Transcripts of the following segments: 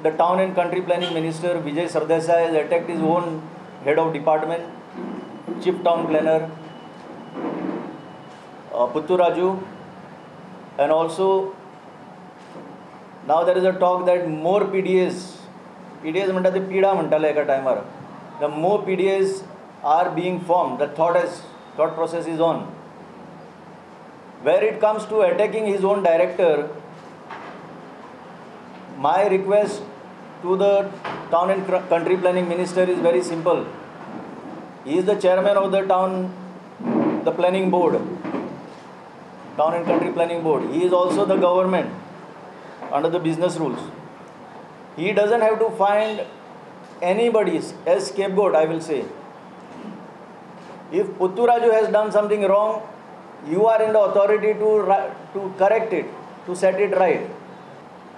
the town and country planning minister Vijay Sardesai has attacked his own head of department, chief town planner Puttur Raju, and also now there is a talk that more PDAs म्हणतात ते पिढा म्हणटाले एका टायमार, the more PDAs are being formed. The thought process is on. Where it comes to attacking his own director, my request to the town and country planning minister is very simple. He is the chairman of the town planning board, town and country planning board. He is also the government under the business rules. He doesn't have to find anybody as scapegoat, I will say. If Puttur Raju has done something wrong, you are in the authority to correct it, to set it right.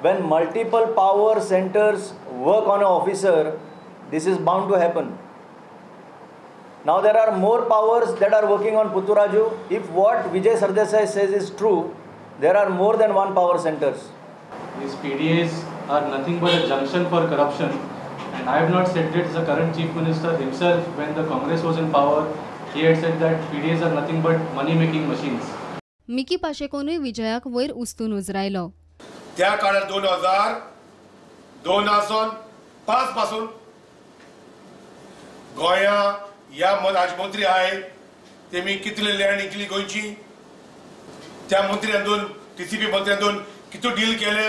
When multiple power centers work on an officer, this is bound to happen. Now there are more powers that are working on Puttur Raju. If what Vijay Sardesai says is true, there are more than one power centers. These PDAs are nothing but a junction for corruption, and I have not said that. The current chief minister himself, when the Congress was in power, he had said that PDAs are nothing but money-making machines. Mickey पाशेकोनूय विजयाक वयर उस्तून उजरायलो. त्या काळात 2005 पासून गोंया या राज्यमंत्री आहे तेमी कितले लँड इकली गोंयची, त्या मंत्र्यांतून TCP मंत्र्यांतून कितू डील केले,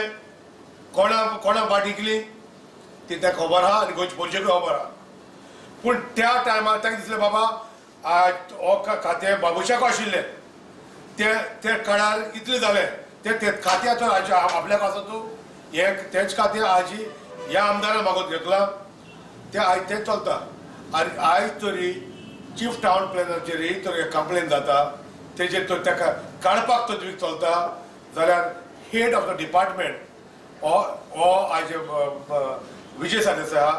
कोणा बाट इकली ते त्या खबर आहा आनी गोंयचे पयशे खबर आहा. पूण त्या टायमार ताका दिसलें बाबा हो खातें बाबुशाक आशिल्लें, ते काळार इतलें जालें, ते खातें आतां आपल्याक आसा तूं हें तेंच खातें आजी ह्या आमदारान मागून घेतलां तें आयज तें चलता. आनी आयज तरी चीफ टावन प्लॅनराचेर तर कंप्लेन जाता, तेजेर तर ताका काडपाक तो तुम्ही चलता जाल्यार हेड ऑफ द डिपार्टमेंट हो आयज विजय सरदेसाय आहा,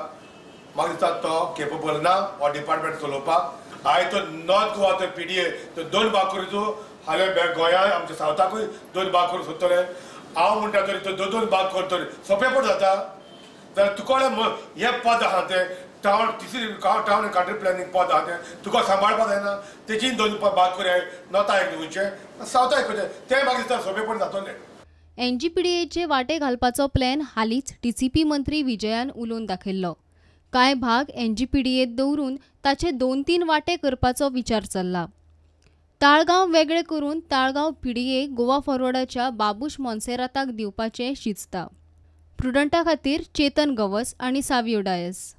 म्हाका दिसता तो केपेबल ना हो डिपार्टमेंट चलोवपाक. आयज तो नॉर्थ गोवा तो PDA तो 2 भाग करूचो, हाल्या गोंयांत आमच्या सावथाकूय 2 भाग करूं सोदतले. हांव म्हणटा तरी तो 2 भाग करतले सोंपेपण जाता. जाल्यार तुका हें पद आहा तें टावन टावन कंट्री प्लॅनिंग पद आहा तें तुका सांबाळपाक जायना, तेची 2 भाग करूया, नॉर्था एक दिवचे, सावथा एक तें म्हाका दिसता सोंपेपण जातलें. NGPDAचे वाटे घालपाचो प्लॅन हालींच TCP मंत्री विजयान उलोवन दाखयल्लो. कांय भाग NGPDAत दवरून ताचे 2-3 वाटे करपाचो विचार चल्ला. ताळगांव वेगळे करून ताळगांव PDA गोवा फॉरवर्डाच्या बाबूश मोन्सेराताक दिवपाचें शिजता. प्रुडंटा खातीर चेतन गवस आनी सावियो डायस.